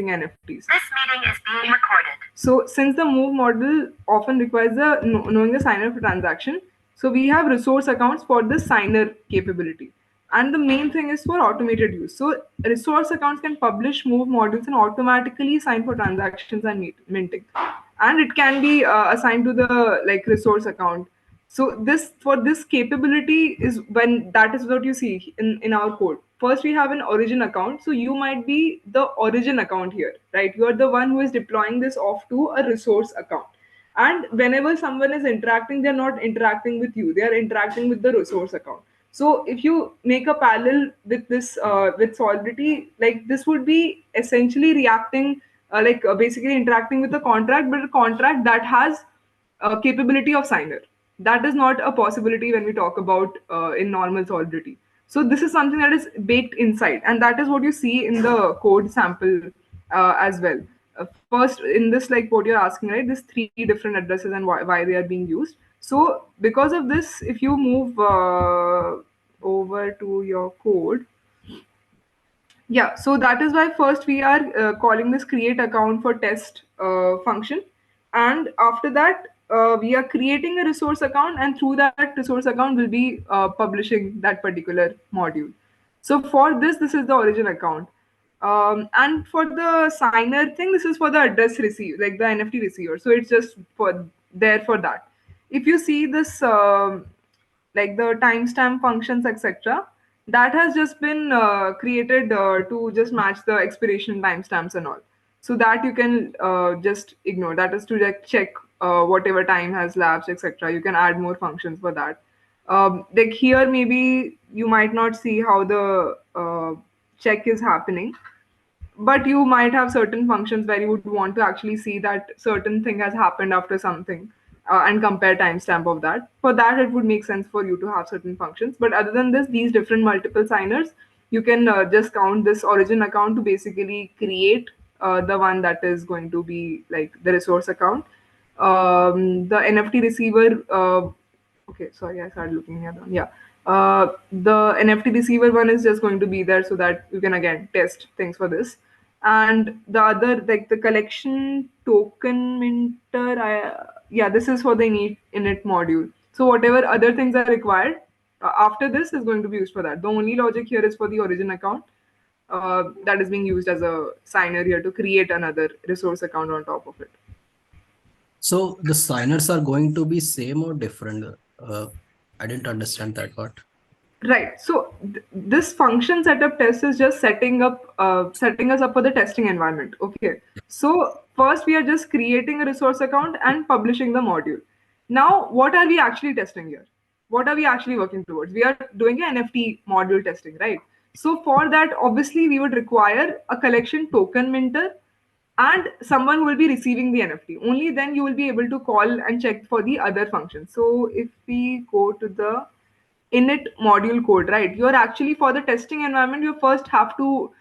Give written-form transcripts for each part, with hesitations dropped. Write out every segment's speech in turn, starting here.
NFTs. This meeting is being recorded. So since the move model often requires knowing the signer for transaction, so we have resource accounts for the signer capability. And the main thing is for automated use. So resource accounts can publish move modules and automatically sign for transactions and minting. And it can be assigned to the like resource account. So this for this capability is when that is what you see in our code. First we have an origin account. So you might be the origin account here, right? You are the one who is deploying this off to a resource account. And whenever someone is interacting, they're not interacting with you, they are interacting with the resource account. So if you make a parallel with this with solidity, like this would be essentially reacting basically interacting with a contract, but a contract that has capability of signer. That is not a possibility when we talk about in normal solidity. So this is something that is baked inside, and that is what you see in the code sample as well. First, in this, like what you're asking, right? There's three different addresses and why they are being used. So because of this, if you move over to your code, yeah, so that is why first we are calling this create account for test function. And after that, we are creating a resource account, and through that resource account, we'll be publishing that particular module. So for this is the origin account. And for the signer thing, this is for the address receive, like the NFT receiver. So it's just for there for that. If you see this, like the timestamp functions, etc., that has just been created to just match the expiration timestamps and all. So that you can just ignore. That is to like check whatever time has lapsed, etc. You can add more functions for that. Like here, maybe you might not see how the check is happening, but you might have certain functions where you would want to actually see that certain thing has happened after something and compare timestamp of that. For that, it would make sense for you to have certain functions. But other than this, these different multiple signers, you can just count this origin account to basically create the one that is going to be like the resource account. The NFT receiver, okay, sorry, I started looking at them. Yeah. The NFT receiver one is just going to be there so that you can again test things for this. And the other, like the collection token minter, yeah, this is for the init module. So whatever other things are required after this is going to be used for that. The only logic here is for the origin account that is being used as a signer here to create another resource account on top of it. So the signers are going to be same or different? I didn't understand that part. Right. So this function setup test is just setting us up for the testing environment. Okay. So first we are just creating a resource account and publishing the module. Now, what are we actually testing here? What are we actually working towards? We are doing an NFT module testing, right? So for that, obviously, we would require a collection token minter and someone will be receiving the NFT. Only then you will be able to call and check for the other functions. So if we go to the init module code, right? You're actually for the testing environment, you first have to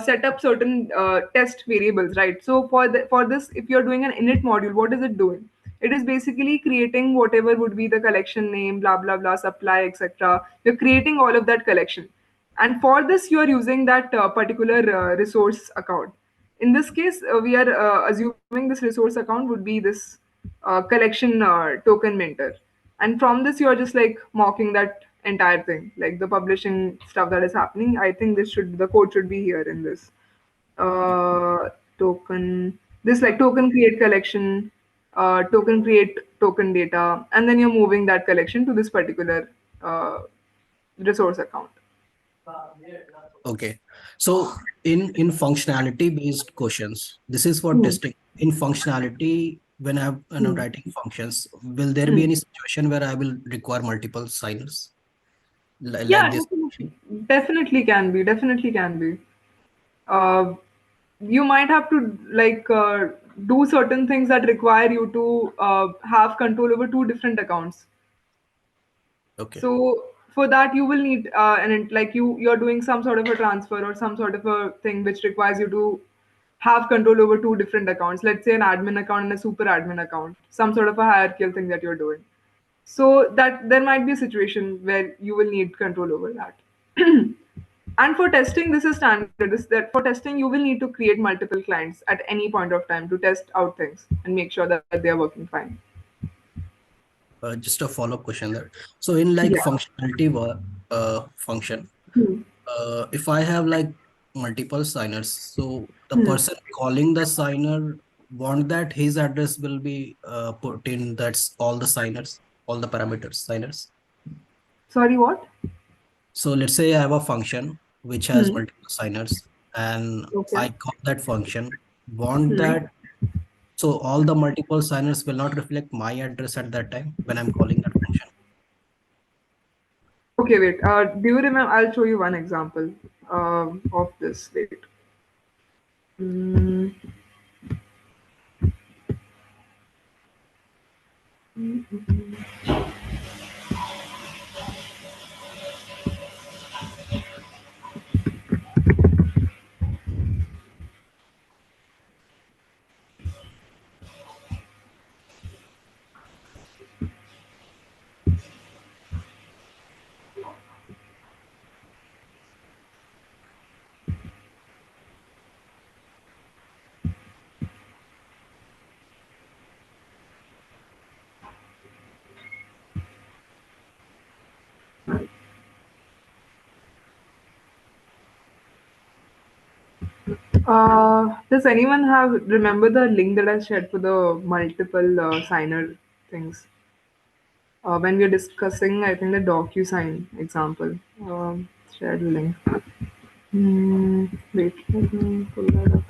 set up certain test variables, right? So for this, if you're doing an init module, what is it doing? It is basically creating whatever would be the collection name, blah blah blah, supply, etc. You're creating all of that collection, and for this you are using that particular resource account. In this case, we are assuming this resource account would be this collection token minter, and from this you are just like mocking that entire thing, like the publishing stuff that is happening. I think this should the code should be here in this token, this like token create collection, token create token data, and then you're moving that collection to this particular resource account. Okay. So in functionality based questions, this is for Hmm. testing. In functionality, when I'm Hmm. writing functions, will there be Hmm. any situation where I will require multiple signers like Yeah, this? definitely can be. Definitely can be. Uh, you might have to like do certain things that require you to have control over two different accounts. Okay. So for that you will need like you're doing some sort of a transfer or some sort of a thing which requires you to have control over two different accounts. Let's say an admin account and a super admin account, some sort of a hierarchical thing that you're doing. So that there might be a situation where you will need control over that. And for testing, this is standard. Is that for testing, you will need to create multiple clients at any point of time to test out things and make sure that they are working fine. Just a follow-up question there. So in like Yeah. functionality function, Hmm. if I have like multiple signers, so the Hmm. person calling the signer want that his address will be put in that's all the signers, all the parameters signers. Sorry, what? So let's say I have a function which has Hmm. multiple signers and Okay. I call that function, want Hmm. that so all the multiple signers will not reflect my address at that time when I'm calling that function. Okay, wait. Do you remember? I'll show you one example of this. Wait. Mm. Does anyone have remember the link that I shared for the multiple signer things? When we are discussing, I think the DocuSign example. Shared link. Wait, let me pull that up.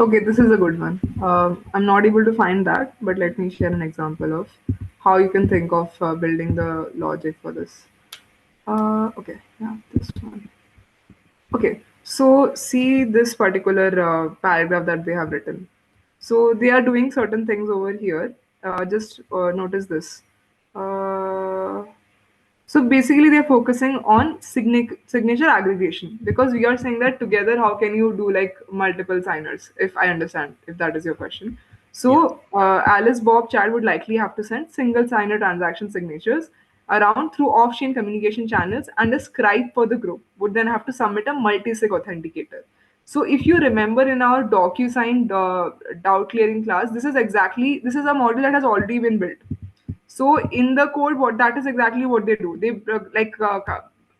Okay, this is a good one. I'm not able to find that, but let me share an example of how you can think of building the logic for this. Okay, yeah, this one. Okay, so see this particular paragraph that they have written. So they are doing certain things over here. Just notice this. Uh, so basically, they're focusing on signature aggregation because we are saying that together, how can you do like multiple signers? If I understand, if that is your question. Yeah. So Alice, Bob, Chad would likely have to send single signer transaction signatures around through off-chain communication channels, and a scribe for the group would then have to submit a multi-sig authenticator. So if you remember in our DocuSign doubt clearing class, this is a model that has already been built. So in the code, what that is exactly what they do. They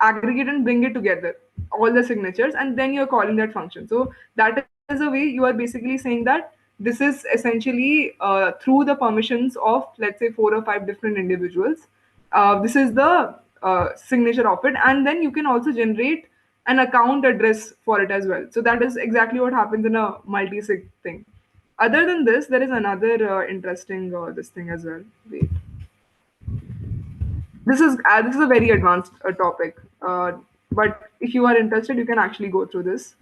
aggregate and bring it together, all the signatures, and then you're calling that function. So that is a way you are basically saying that this is essentially through the permissions of, let's say, four or five different individuals. This is the signature of it, and then you can also generate an account address for it as well. So that is exactly what happens in a multi-sig thing. Other than this, there is another interesting this thing as well. Wait, this is a very advanced topic, but if you are interested, you can actually go through this.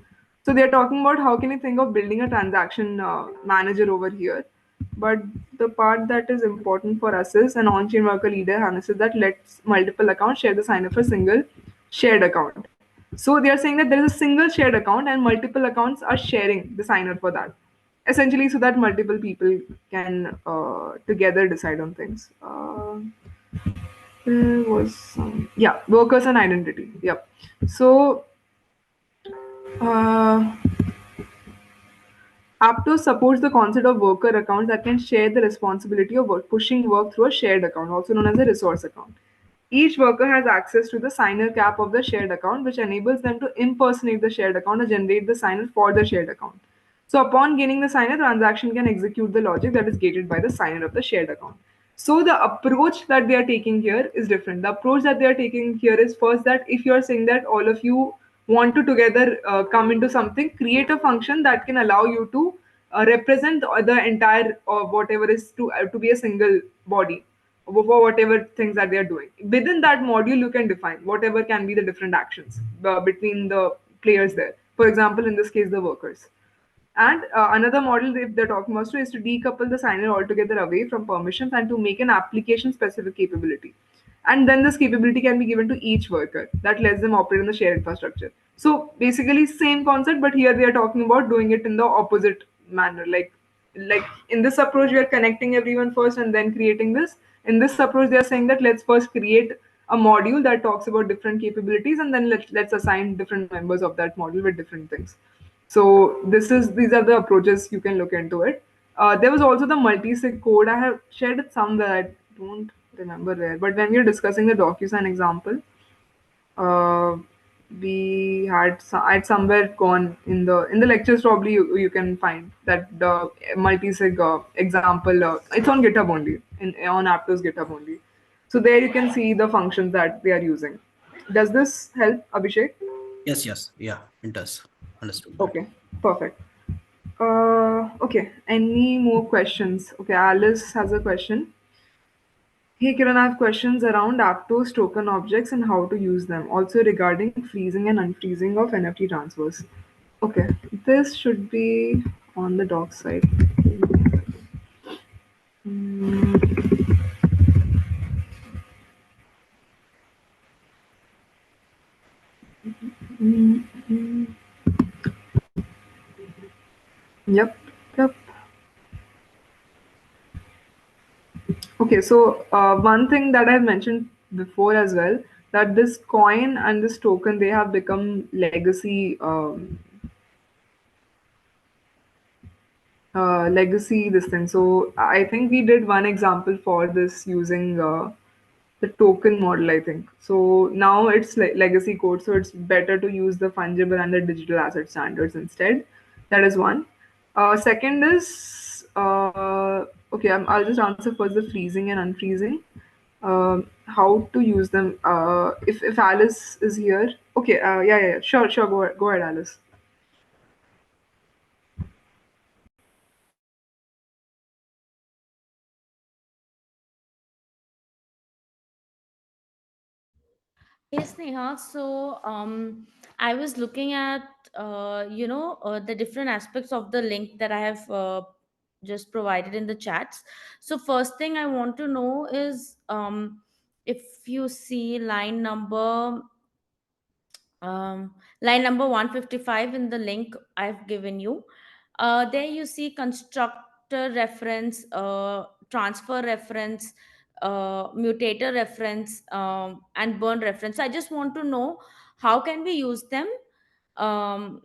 So they're talking about how can you think of building a transaction manager over here, but the part that is important for us is an on-chain worker leader harnesses that lets multiple accounts share the signer for a single shared account. So they are saying that there is a single shared account and multiple accounts are sharing the signer for that. Essentially, so that multiple people can together decide on things. There was some, yeah, workers and identity. Yep. So uh, Aptos supports the concept of worker accounts that can share the responsibility of pushing work through a shared account, also known as a resource account. Each worker has access to the signer cap of the shared account, which enables them to impersonate the shared account or generate the signer for the shared account. So, upon gaining the signer, transaction can execute the logic that is gated by the signer of the shared account. So, the approach that they are taking here is different. The approach that they are taking here is first that if you are saying that all of you want to together come into something, create a function that can allow you to represent the entire whatever is to be a single body for whatever things that they are doing. Within that module, you can define whatever can be the different actions between the players there. For example, in this case, the workers. And another model, if they're talking about, is to decouple the signer altogether away from permissions and to make an application specific capability. And then this capability can be given to each worker that lets them operate in the shared infrastructure. So basically, same concept, but here they are talking about doing it in the opposite manner. Like in this approach, we are connecting everyone first and then creating this. In this approach, they are saying that let's first create a module that talks about different capabilities and then let's assign different members of that module with different things. So these are the approaches you can look into it. There was also the multi-sig code. I have shared it somewhere. I don't remember where, but when we were discussing the DocuSign example, uh, we had I had somewhere gone in the lectures. Probably you can find that the multi-sig example. It's on GitHub only, on Aptos GitHub only. So there you can see the functions that they are using. Does this help, Abhishek? Yes, yes, yeah, it does. Understood that. Okay, perfect. Okay, any more questions? Okay, Alice has a question. Hey Kiran, I have questions around Aptos token objects and how to use them. Also regarding freezing and unfreezing of NFT transfers. Okay, this should be on the doc side. Mm, mm, mm. Yep, yep. Okay, so one thing that I've mentioned before as well, that this coin and this token they have become legacy this thing. So I think we did one example for this using the token model, I think. So now it's like legacy code, so it's better to use the fungible and the digital asset standards instead. That is one. Second is okay. I'll just answer first the freezing and unfreezing. How to use them? If Alice is here, okay. Yeah. Sure, sure. Go ahead, Alice. Yes, Neha. So, I was looking at, the different aspects of the link that I have just provided in the chats. So, first thing I want to know is, if you see line number 155 in the link I've given you. There you see constructor reference, transfer reference, mutator reference, and burn reference. I just want to know how can we use them. Um,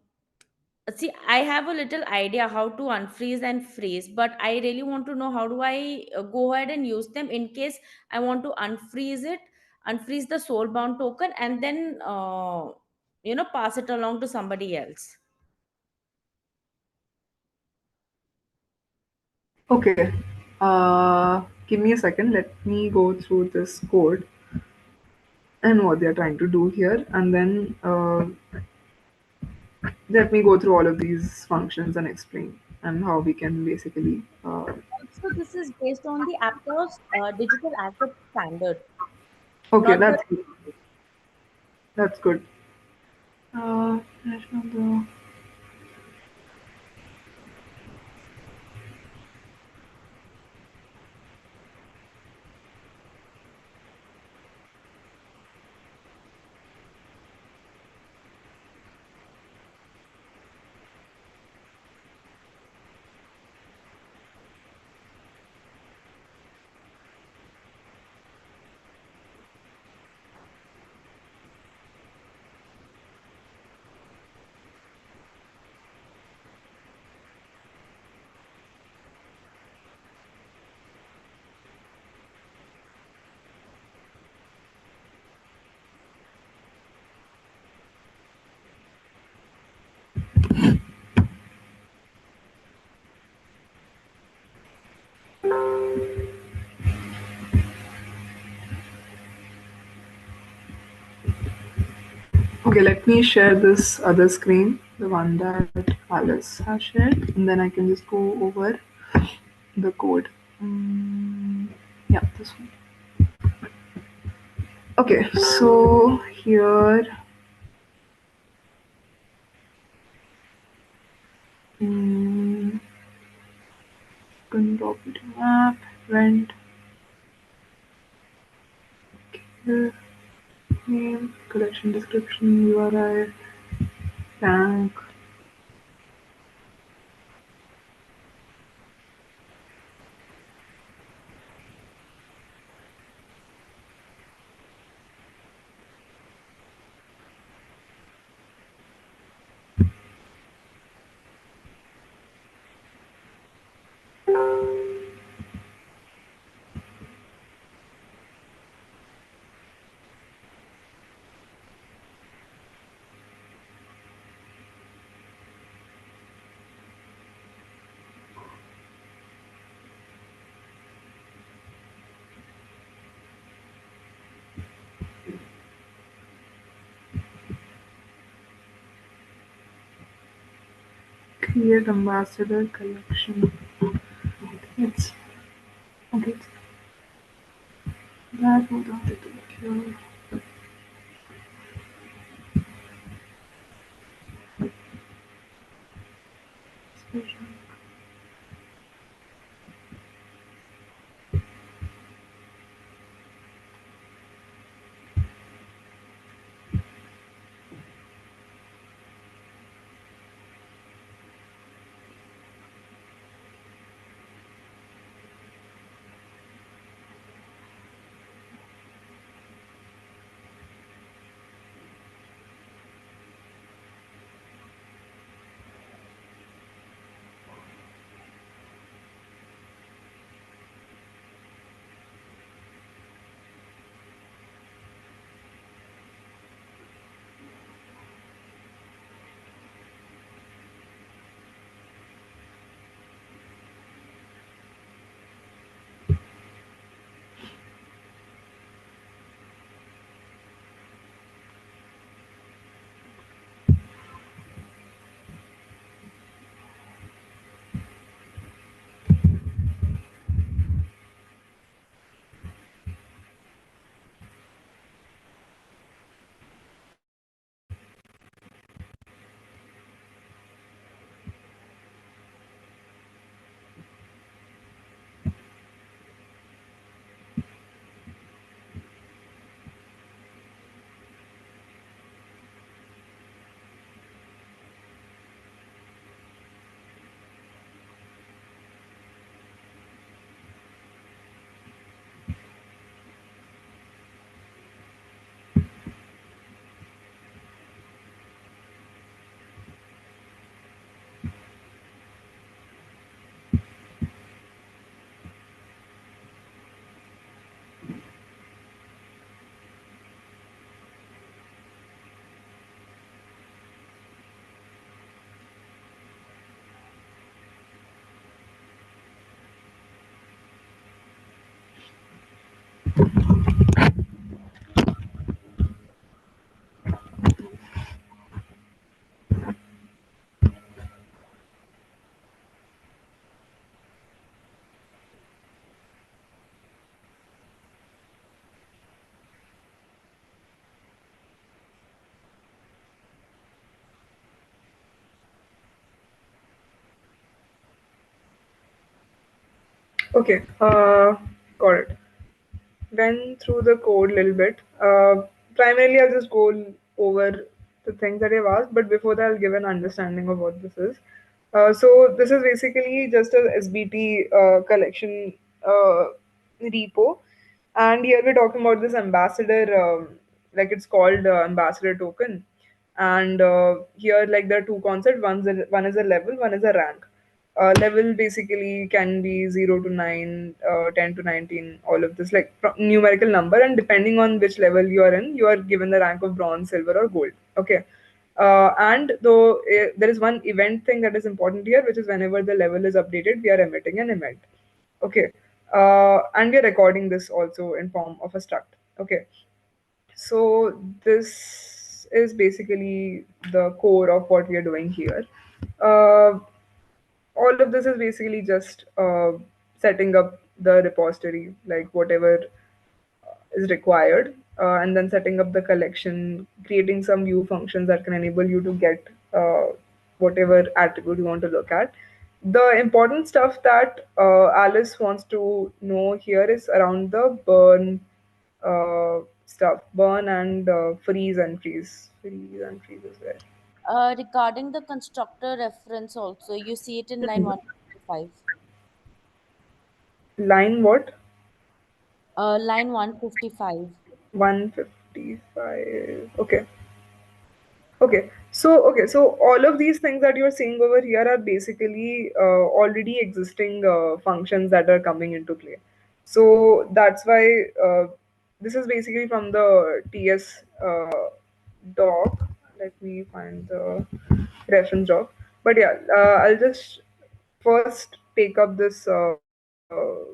See, I have a little idea how to unfreeze and freeze, but I really want to know how do I go ahead and use them in case I want to unfreeze the soulbound token, and then pass it along to somebody else. Okay. Give me a second. Let me go through this code and what they're trying to do here, and then let me go through all of these functions and explain and how we can basically. Also, this is based on the Aptos digital asset standard, Okay, not the. that's good. That's good. Let me go. Okay, let me share this other screen, the one that Alice has shared, and then I can just go over the code. Mm, yeah, this one. Okay, so here, mm, property map, rent, here, name, collection description, URI, rank. Create ambassador collection. It's okay. It's that what I did here. Okay, got it. Went through the code a little bit. Primarily, I'll just go over the things that you've asked, but before that, I'll give an understanding of what this is. So this is basically just a SBT collection repo, and here we're talking about this ambassador, like it's called ambassador token, and here like there are two concepts. One is a level, one is a rank. Level basically can be 0 to 9, 10 to 19, all of this, like numerical number. And depending on which level you are in, you are given the rank of bronze, silver, or gold. Okay. And though there is one event thing that is important here, which is whenever the level is updated, we are emitting an event. Okay. And we are recording this also in form of a struct. Okay. So this is basically the core of what we are doing here. Uh, all of this is basically just setting up the repository, like whatever is required, and then setting up the collection, creating some view functions that can enable you to get whatever attribute you want to look at. The important stuff that Alice wants to know here is around the burn stuff, burn and freeze and freeze is there. Regarding the constructor reference also, you see it in line 155. Line what? Line 155. 155. Okay. Okay, so all of these things that you're seeing over here are basically already existing functions that are coming into play. So that's why this is basically from the TS doc. Let me find the reference doc. But yeah, I'll just first take up this burn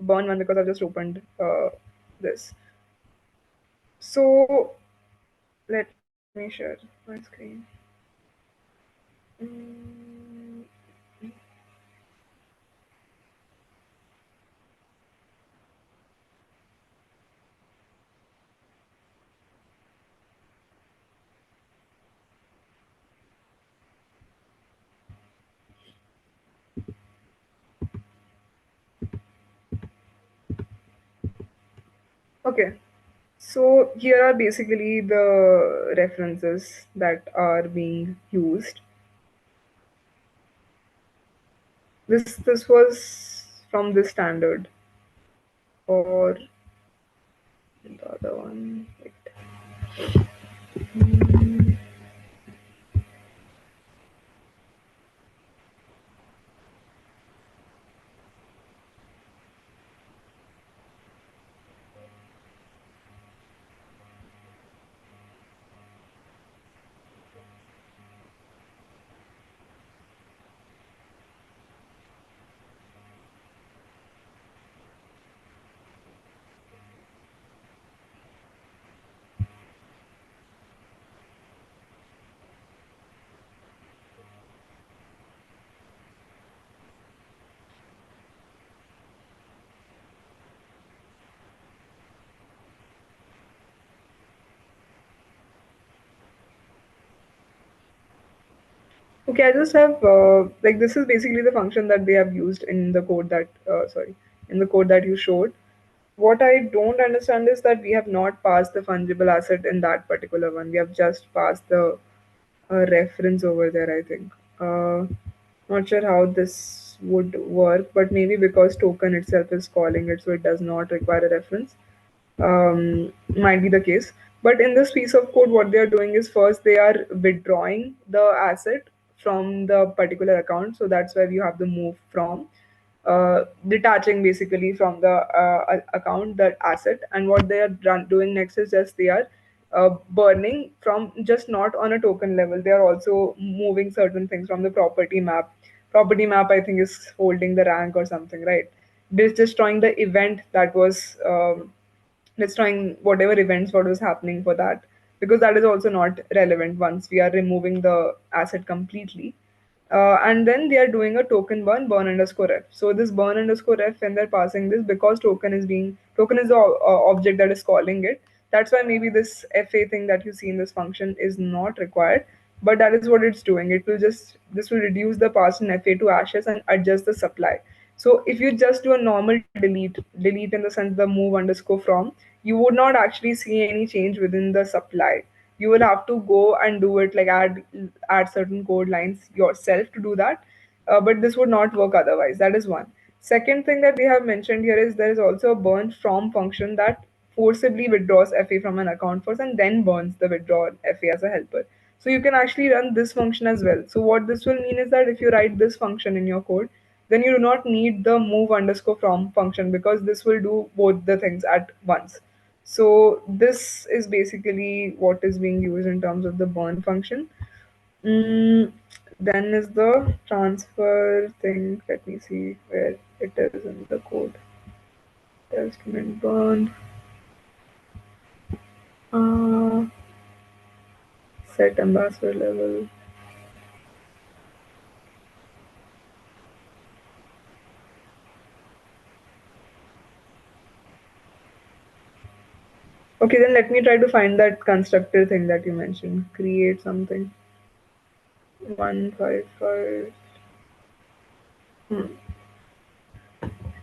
one because I've just opened this. So let me share my screen. Mm, okay, so here are basically the references that are being used. This was from this standard or the other one. Wait. Mm, Okay, I just have like this is basically the function that they have used in the code that in the code that you showed. What I don't understand is that we have not passed the fungible asset in that particular one. We have just passed the reference over there, I think. Not sure how this would work, but maybe because token itself is calling it, so it does not require a reference. Might be the case. But in this piece of code, what they are doing is first they are withdrawing the asset from the particular account. So that's where you have the move from, detaching basically from the account that asset. And what they are doing next is just they are burning from just not on a token level. They are also moving certain things from the property map. Property map, I think, is holding the rank or something, right? This destroying the event that was destroying whatever events what was happening for that, because that is also not relevant once we are removing the asset completely. And then they are doing a burn underscore ref. So this burn underscore ref, when they're passing this, because token is the object that is calling it. That's why maybe this fa thing that you see in this function is not required, but that is what it's doing. This will reduce the pass in fa to ashes and adjust the supply. So if you just do a normal delete in the sense the move underscore from, you would not actually see any change within the supply. You will have to go and do it, like add certain code lines yourself to do that. But this would not work otherwise. That is one. Second thing that we have mentioned here is there is also a burn from function that forcibly withdraws fa from an account first and then burns the withdraw fa as a helper. So you can actually run this function as well. So what this will mean is that if you write this function in your code, then you do not need the move underscore from function, because this will do both the things at once. So this is basically what is being used in terms of the burn function. Mm, then is the transfer thing. Let me see where it is in the code. Testament burn. Uh, Set ambassador level. Okay, then let me try to find that constructor thing that you mentioned. Create something. 155. Hmm.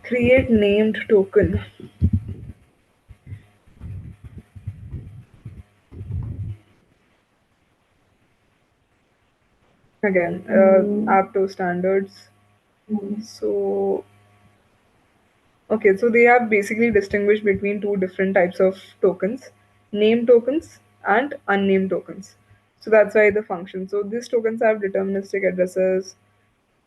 Create named token. Again, Aptos standards. So, okay, so they have basically distinguished between two different types of tokens, name tokens and unnamed tokens. So that's why the function. So these tokens have deterministic addresses.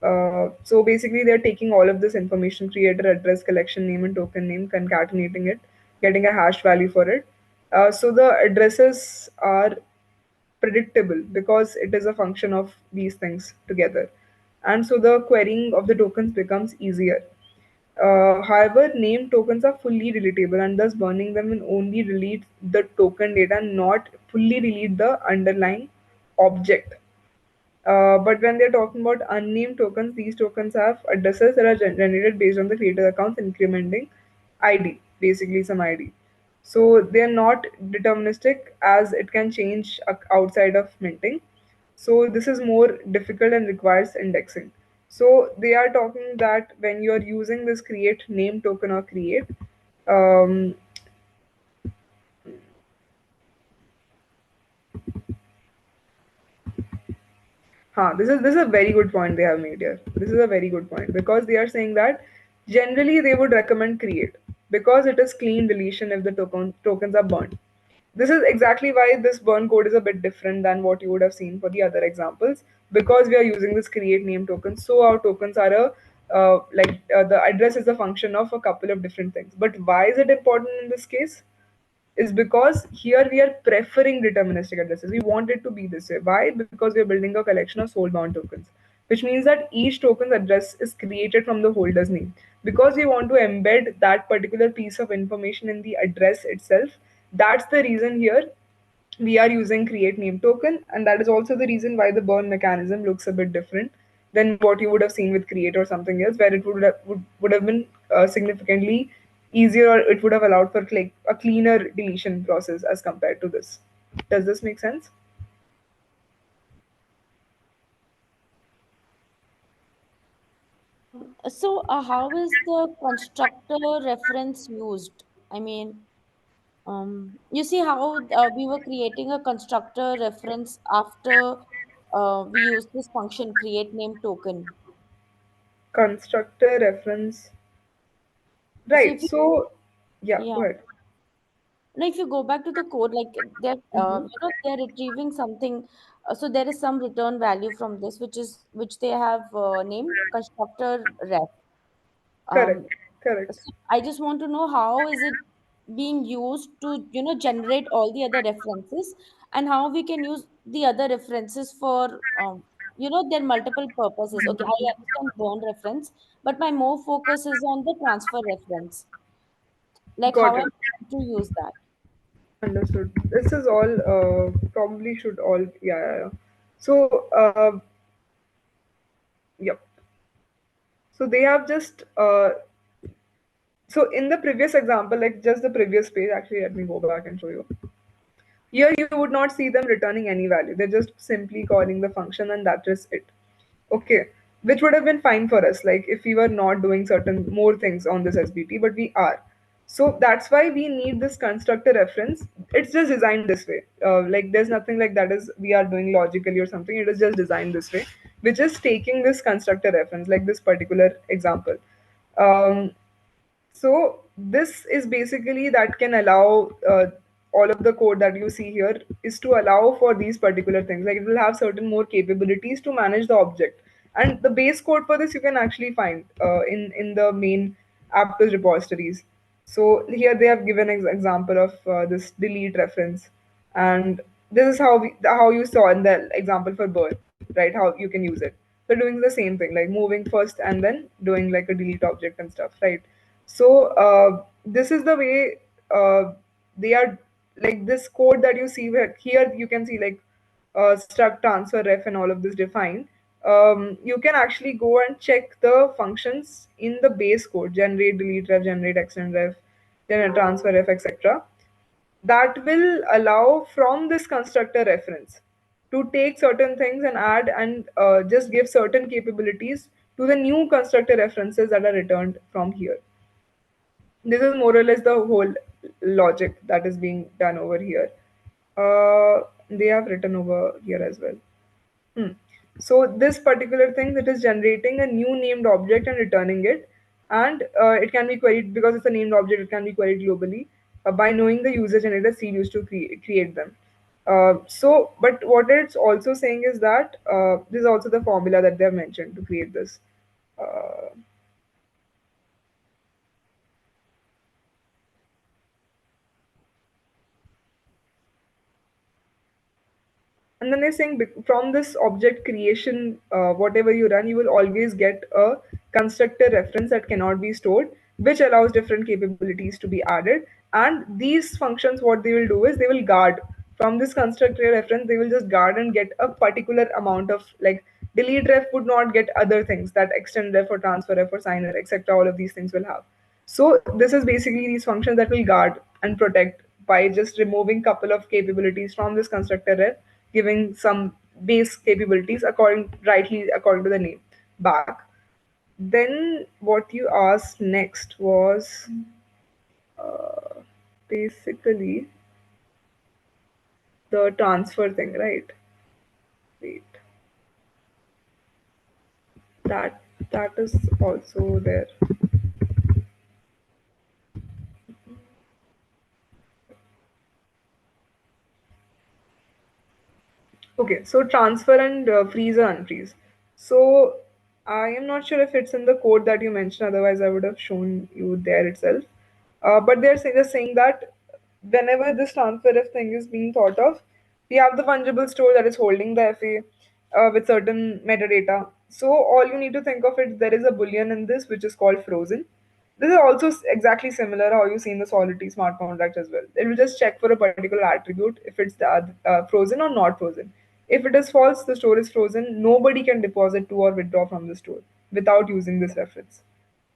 So basically, they're taking all of this information, creator, address, collection name, and token name, concatenating it, getting a hash value for it. So the addresses are predictable because it is a function of these things together. And so the querying of the tokens becomes easier. However, named tokens are fully relatable and thus burning them will only delete the token data, not fully delete the underlying object. But when they're talking about unnamed tokens, these tokens have addresses that are generated based on the creator account's incrementing ID, basically some ID. So they're not deterministic as it can change outside of minting. So this is more difficult and requires indexing. So they are talking that when you're using this create name token or create, um, this is a very good point they have made here. This is a very good point because they are saying that generally they would recommend create because it is clean deletion if the tokens are burned. This is exactly why this burn code is a bit different than what you would have seen for the other examples because we are using this create name token. So our tokens are the address is a function of a couple of different things. But why is it important in this case? Is because here we are preferring deterministic addresses. We want it to be this way. Why? Because we are building a collection of soul-bound tokens, which means that each token's address is created from the holder's name. Because we want to embed that particular piece of information in the address itself, that's the reason here we are using create name token, and that is also the reason why the burn mechanism looks a bit different than what you would have seen with create or something else, where it would have been significantly easier, or it would have allowed for like a cleaner deletion process as compared to this. Does this make sense? So, how is the constructor reference used? I mean, you see how we were creating a constructor reference after we use this function create name token. Constructor reference, So right? if you, So yeah, yeah, go ahead. now if you go back to the code, like they're they're retrieving something. So there is some return value from this, which they have named constructor ref. Um, Correct, correct. so I just want to know how is it being used to generate all the other references, and how we can use the other references for there are multiple purposes. Okay, I understand burn reference, but my more focus is on the transfer reference. Like how Got I'm it. going to use that. Understood. This is all probably should all yeah. So yep. So they have just so in the previous example, like just the previous page, actually let me go back and show you. Here you would not see them returning any value. They're just simply calling the function and that is it. Okay. Which would have been fine for us, like if we were not doing certain more things on this SBT, but we are. So that's why we need this constructor reference. It's just designed this way. Like there's nothing like that is we are doing logically or something. It is just designed this way, which is taking this constructor reference, like this particular example. Um, so this is basically that can allow all of the code that you see here is to allow for these particular things. Like it will have certain more capabilities to manage the object. And the base code for this you can actually find in the main Aptos repositories. So here they have given an example of this delete reference, and this is how you saw in the example for bird, right? How you can use it. So doing the same thing, like moving first and then doing like a delete object and stuff, right? So this is the way they are, like this code that you see here. Here you can see like struct, transfer, ref, and all of this defined, you can actually go and check the functions in the base code: generate, delete ref, generate, extend ref, then transfer ref, etc. That will allow from this constructor reference to take certain things and add and just give certain capabilities to the new constructor references that are returned from here. This is more or less the whole logic that is being done over here. They have written over here as well. Hmm. So this particular thing that is generating a new named object and returning it, and it can be queried because it's a named object. It can be queried globally by knowing the user generated seed used to create them. But what it's also saying is that this is also the formula that they have mentioned to create this. Uh, And then they're saying from this object creation, whatever you run, you will always get a constructor reference that cannot be stored, which allows different capabilities to be added. And these functions, what they will do is they will guard from this constructor reference, they will just guard and get a particular amount of, like, delete ref would not get other things that extend ref or transfer ref or signer, etc. All of these things will have. So this is basically these functions that will guard and protect by just removing couple of capabilities from this constructor ref, giving some base capabilities according to the name back. Then what you asked next was uh, basically the transfer thing, right? Wait, that that is also there. Okay, so transfer and freeze or unfreeze. So I am not sure if it's in the code that you mentioned, otherwise I would have shown you there itself. But they're just saying that whenever this transfer if thing is being thought of, we have the fungible store that is holding the FA with certain metadata. So all you need to think of it, there is a boolean in this which is called frozen. This is also exactly similar how you see in the Solidity smart contract as well. It will just check for a particular attribute if it's frozen or not frozen. If it is false, the store is frozen. Nobody can deposit to or withdraw from the store without using this reference.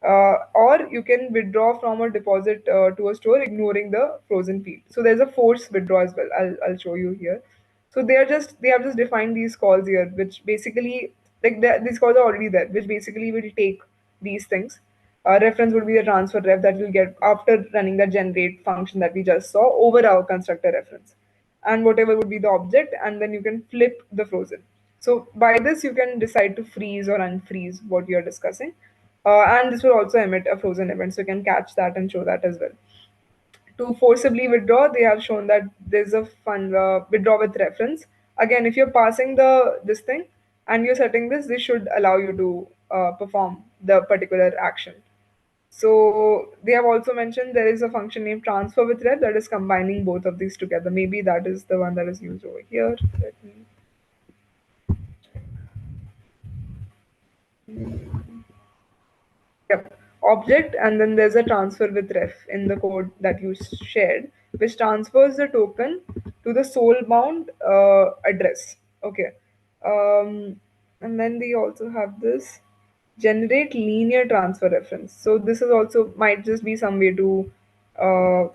Or you can withdraw from or deposit to a store ignoring the frozen field. So there's a force withdraw as well. I'll show you here. So they have just defined these calls here, which basically, like, these calls are already there, which basically will take these things. Reference would be the transfer ref that we'll get after running the generate function that we just saw over our constructor reference, and whatever would be the object, and then you can flip the frozen. So by this you can decide to freeze or unfreeze what you're discussing, and this will also emit a frozen event, so you can catch that and show that as well. To forcibly withdraw, they have shown that there's a fun withdraw with reference. Again, if you're passing the this thing and you're setting this should allow you to perform the particular action. So they have also mentioned there is a function named transfer with ref that is combining both of these together. Maybe that is the one that is used over here. Let me. Yep. Object, and then there's a transfer with ref in the code that you shared, which transfers the token to the soul-bound address. Okay. And then they also have this generate linear transfer reference. So this is also might just be some way to uh,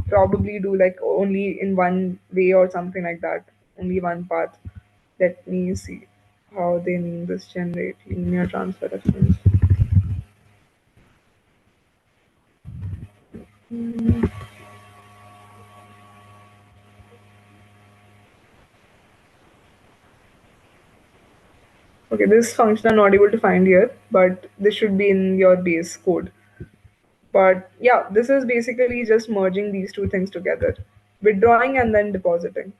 probably do like only in one way or something like that, only one path. Let me see how they mean this generate linear transfer reference. Okay, this function I'm not able to find here, but this should be in your base code. But yeah, this is basically just merging these two things together, withdrawing and then depositing.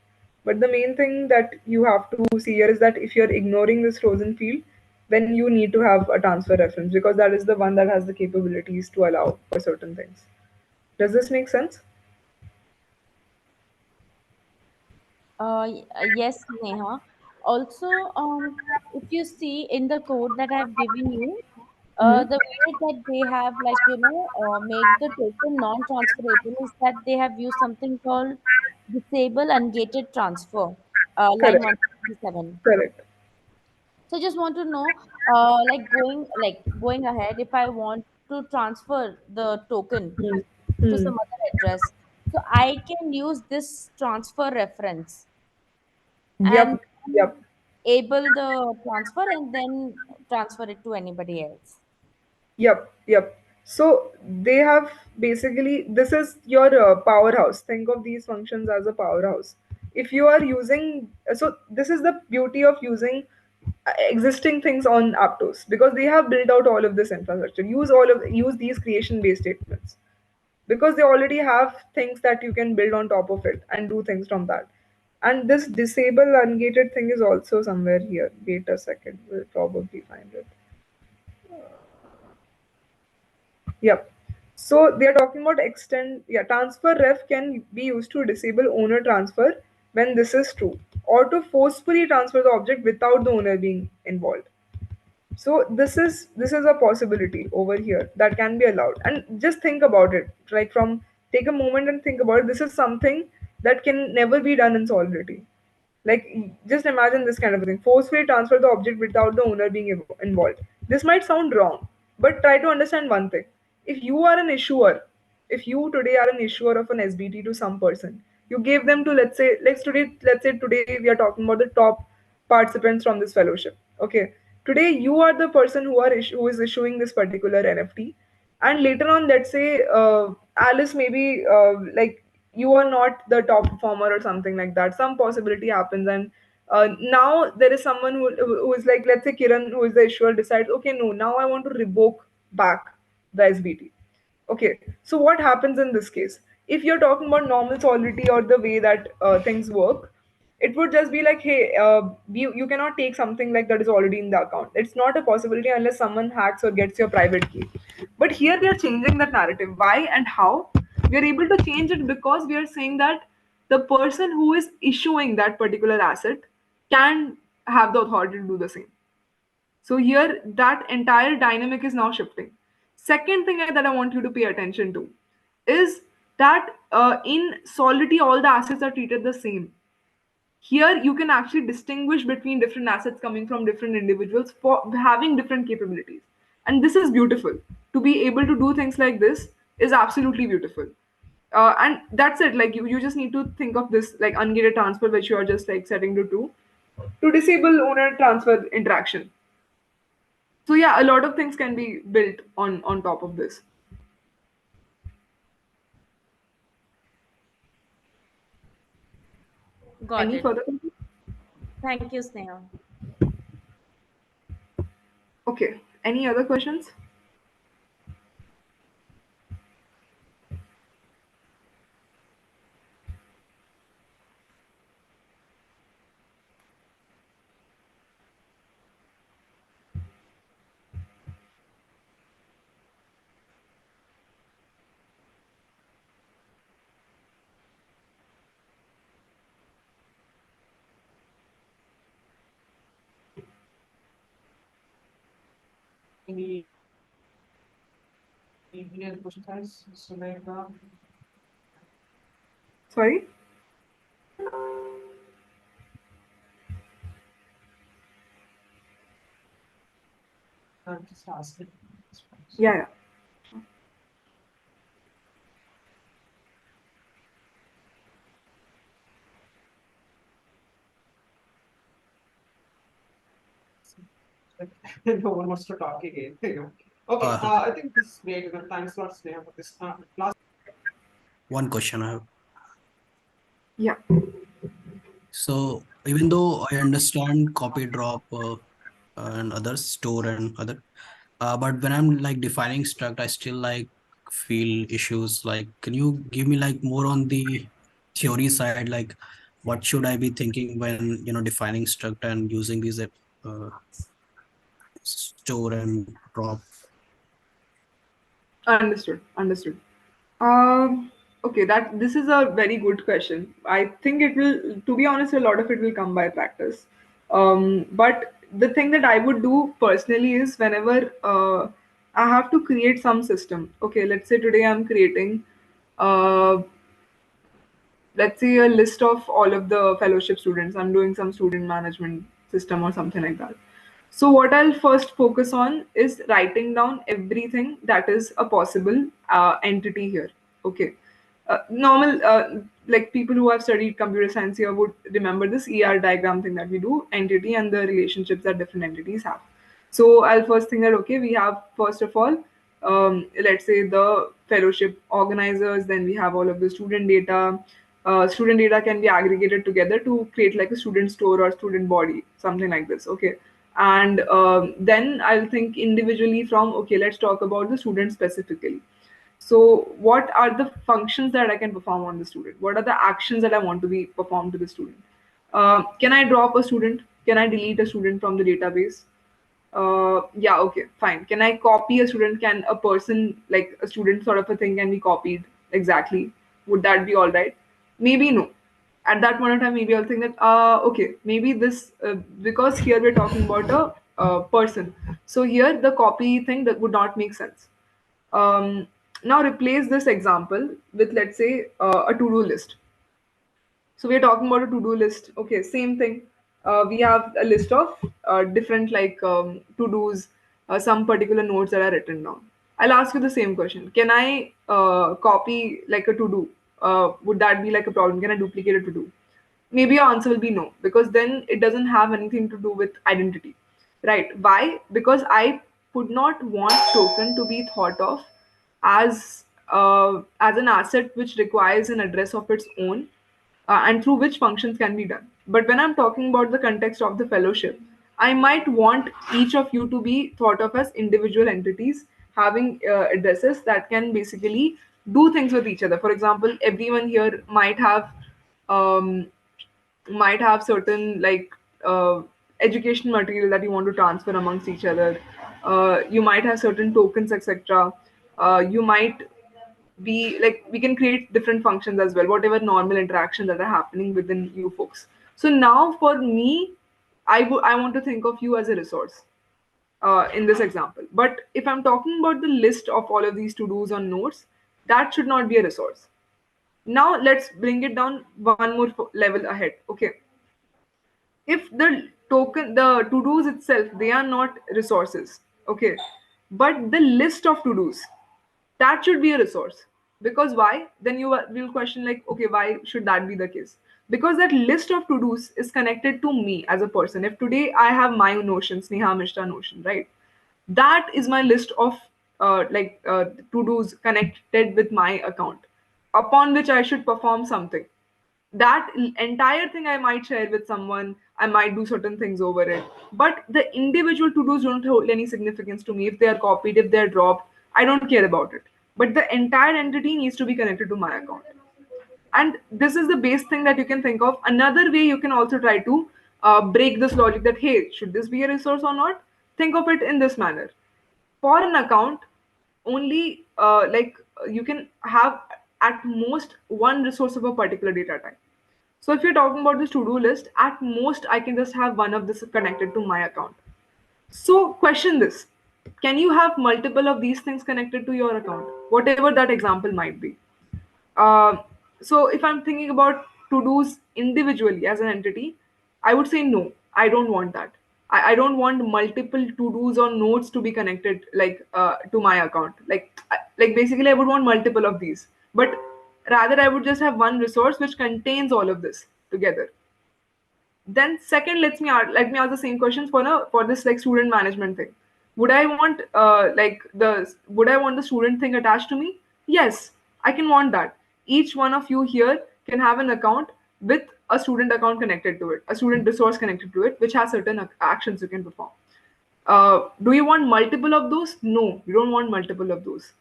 But the main thing that you have to see here is that if you're ignoring this frozen field, then you need to have a transfer reference because that is the one that has the capabilities to allow for certain things. Does this make sense? Yes, Neha. Also, if you see in the code that I've given you, Hmm. the way that they have, like, made the token non-transferable is that they have used something called disable ungated transfer. line Correct. 157. Correct. So just want to know, going ahead, if I want to transfer the token Hmm. to Hmm. some other address, so I can use this transfer reference and Yep. Yep. able the transfer and then transfer it to anybody else. Yep, yep. So they have basically, this is your powerhouse. Think of these functions as a powerhouse. If you are using, so this is the beauty of using existing things on Aptos, because they have built out all of this infrastructure. Use these creation based statements, because they already have things that you can build on top of it and do things from that. And this disable ungated thing is also somewhere here. Wait a second, we'll probably find it. Yep. So they are talking about extend, yeah, transfer ref can be used to disable owner transfer when this is true, or to forcefully transfer the object without the owner being involved. So this is a possibility over here that can be allowed. And just think about it, like from take a moment and think about it. This is something that can never be done in Solidity. Like, just imagine this kind of a thing. Forcefully transfer the object without the owner being involved. This might sound wrong, but try to understand one thing. If you are an issuer, if you today are an issuer of an SBT to some person, you gave them to, let's say today we are talking about the top participants from this fellowship. Okay, today you are the person who is issuing this particular NFT, and later on, let's say Alice, maybe like you are not the top performer or something like that. Some possibility happens, and now there is someone who is like, let's say Kiran, who is the issuer, decides, okay, no, now I want to revoke back the SBT. Okay, so what happens in this case? If you're talking about normal solidity or the way that things work, it would just be like, hey, you cannot take something like that is already in the account. It's not a possibility unless someone hacks or gets your private key. But here we are changing that narrative. Why and how? We are able to change it because we are saying that the person who is issuing that particular asset can have the authority to do the same. So here that entire dynamic is now shifting. Second thing that I want you to pay attention to is that in Solidity all the assets are treated the same. Here you can actually distinguish between different assets coming from different individuals for having different capabilities. And this is beautiful. To be able to do things like this is absolutely beautiful. And that's it. Like you just need to think of this like ungated transfer, which you are just like setting to two, to disable owner transfer interaction. So yeah, a lot of things can be built on top of this. Got Any it. further questions? Thank you, Sneha. Okay, any other questions? Sorry. Yeah, yeah. Uh, One question I have. Yeah. So even though I understand copy drop and others, store and other, but when I'm like defining struct, I still like feel issues. Like, can you give me like more on the theory side? Like, what should I be thinking when defining struct and using these store and drop? Understood. Understood. Okay, that this is a very good question. I think it will, to be honest, a lot of it will come by practice. But the thing that I would do personally is whenever I have to create some system. Okay, let's say today I'm creating uh, let's say a list of all of the fellowship students. I'm doing some student management system or something like that. So what I'll first focus on is writing down everything that is a possible entity here. Okay. Normal, like people who have studied computer science here would remember this ER diagram thing that we do, entity and the relationships that different entities have. So I'll first think that, okay, we have first of all, let's say the fellowship organizers, then we have all of the student data. Student data can be aggregated together to create like a student store or student body, something like this. Okay. And then I'll think individually from, okay, let's talk about the student specifically. So, what are the functions that I can perform on the student? What are the actions that I want to be performed to the student? Can I drop a student? Can I delete a student from the database? Yeah, okay, fine. Can I copy a student? Can a person, like a student sort of a thing, can be copied exactly? Would that be all right? Maybe no. At that point in time, maybe I'll think that, okay, maybe this, because here we're talking about a person. So here the copy thing that would not make sense. um, Now replace this example with, let's say, a to-do list. So we are talking about a to-do list. Okay, same thing. We have a list of different like to-dos, some particular notes that are written down. I'll ask you the same question. Can I copy like a to-do? Would that be like a problem? Can I duplicate a to-do? Maybe your answer will be no, because then it doesn't have anything to do with identity, right? Why? Because I would not want token to be thought of as an asset which requires an address of its own, and through which functions can be done. But when I'm talking about the context of the fellowship, I might want each of you to be thought of as individual entities having addresses that can basically do things with each other. For example, everyone here um, might have certain like education material that you want to transfer amongst each other. You might have certain tokens, etc. You might be like, we can create different functions as well, whatever normal interactions that are happening within you folks. So now for me, I want to think of you as a resource in this example. But if I'm talking about the list of all of these to dos on notes, that should not be a resource. Now let's bring it down one more level ahead. Okay, if the token, the to dos itself, they are not resources, okay, but the list of to dos, that should be a resource. Because why? Then you will question like, okay, why should that be the case? Because that list of to dos is connected to me as a person. If today I have my notion, Sneha Mishra notion, right, that is my list of to dos connected with my account, upon which I should perform something. That entire thing I might share with someone, I might do certain things over it, but the individual to-dos don't hold any significance to me. If they are copied, if they're dropped, I don't care about it. But the entire entity needs to be connected to my account. And this is the base thing that you can think of. Another way you can also try to break this logic that, hey, should this be a resource or not? Think of it in this manner. For an account, only you can have at most one resource of a particular data type. So if you're talking about this to-do list, at most I can just have one of this connected to my account. So question this. Can you have multiple of these things connected to your account? Whatever that example might be. Uh, so if I'm thinking about to-dos individually as an entity, I would say no, I don't want that. I don't want multiple to-dos or nodes to be connected like to my account. Like basically I would want multiple of these. But rather I would just have one resource which contains all of this together. Then second, let me ask the same questions for this like student management thing. Would I want the student thing attached to me? Yes, I can want that. Each one of you here can have an account with a student account connected to it, a student resource connected to it, which has certain actions you can perform. Do you want multiple of those? No, you don't want multiple of those,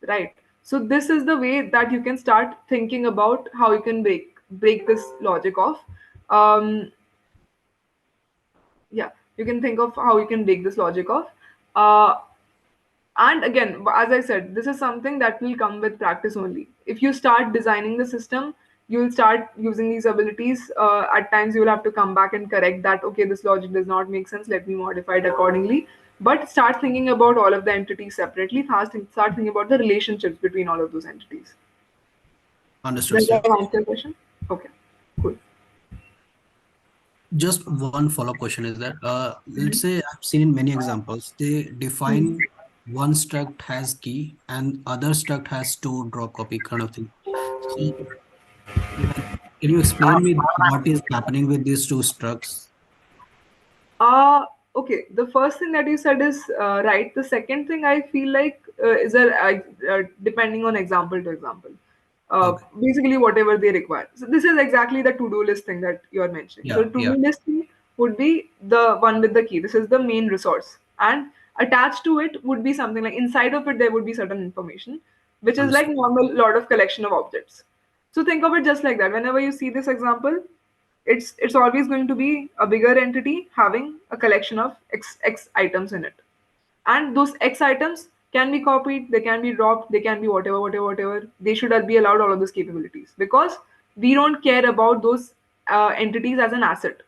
right? So this is the way that you can start thinking about how you can break this logic off. um, yeah, you can think of how you can break this logic off. uh, and again, as I said, this is something that will come with practice only. If you start designing the system, you'll start using these abilities. At times you'll have to come back and correct that, okay, this logic does not make sense, let me modify it accordingly. But start thinking about all of the entities separately. Start thinking about the relationships between all of those entities. Understood, Does sir. that answer your question? Okay, cool. Just one follow-up question is that, let's say I've seen in many examples, they Hmm. define one struct has key and other struct has to drop copy kind of thing. So, like, can you explain me what is happening with these two structs? Uh, okay. The first thing that you said is right. The second thing I feel like is depending on example to example. Okay. Basically, whatever they require. So this is exactly the to-do list thing that you are mentioning. So Yeah, to-do yeah. list thing would be the one with the key. This is the main resource, and attached to it would be something like inside of it there would be certain information, which is like Understood. normal lot of collection of objects. So think of it just like that. Whenever you see this example, it's always going to be a bigger entity having a collection of x items in it, and those x items can be copied, they can be dropped, they can be whatever. They should be allowed all of those capabilities because we don't care about those entities as an asset.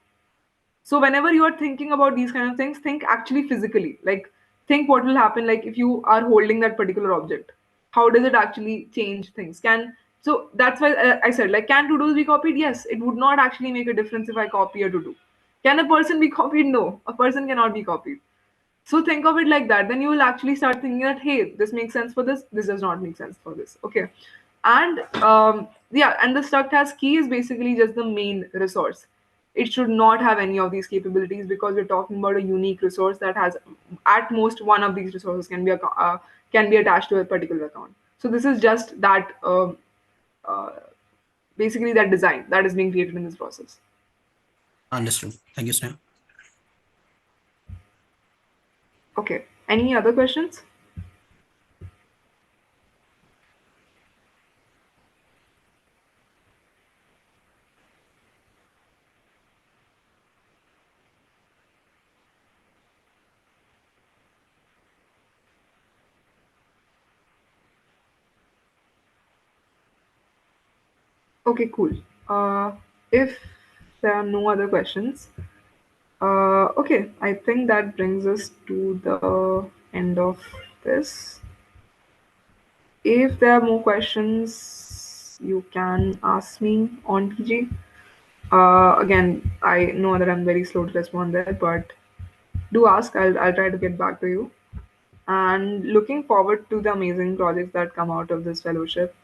So whenever you are thinking about these kind of things, think actually physically. Like think what will happen like if you are holding that particular object. How does it actually change things? Can so that's why I said like can to dos be copied? Yes, it would not actually make a difference if I copy a to do. Can a person be copied? No, a person cannot be copied. So think of it like that. Then you will actually start thinking that hey, this makes sense for this. This does not make sense for this. Okay, and yeah, and the struct has key is basically just the main resource. It should not have any of these capabilities because we're talking about a unique resource that has at most one of these resources can be attached to a particular account. So this is just that uh, basically that design that is being created in this process. Understood. Thank you, Sneha. Okay. Any other questions? Okay, cool. If there are no other questions, okay, I think that brings us to the end of this. If there are more questions, you can ask me on TG. Again, I know that I'm very slow to respond there, but do ask. I'll try to get back to you. And looking forward to the amazing projects that come out of this fellowship.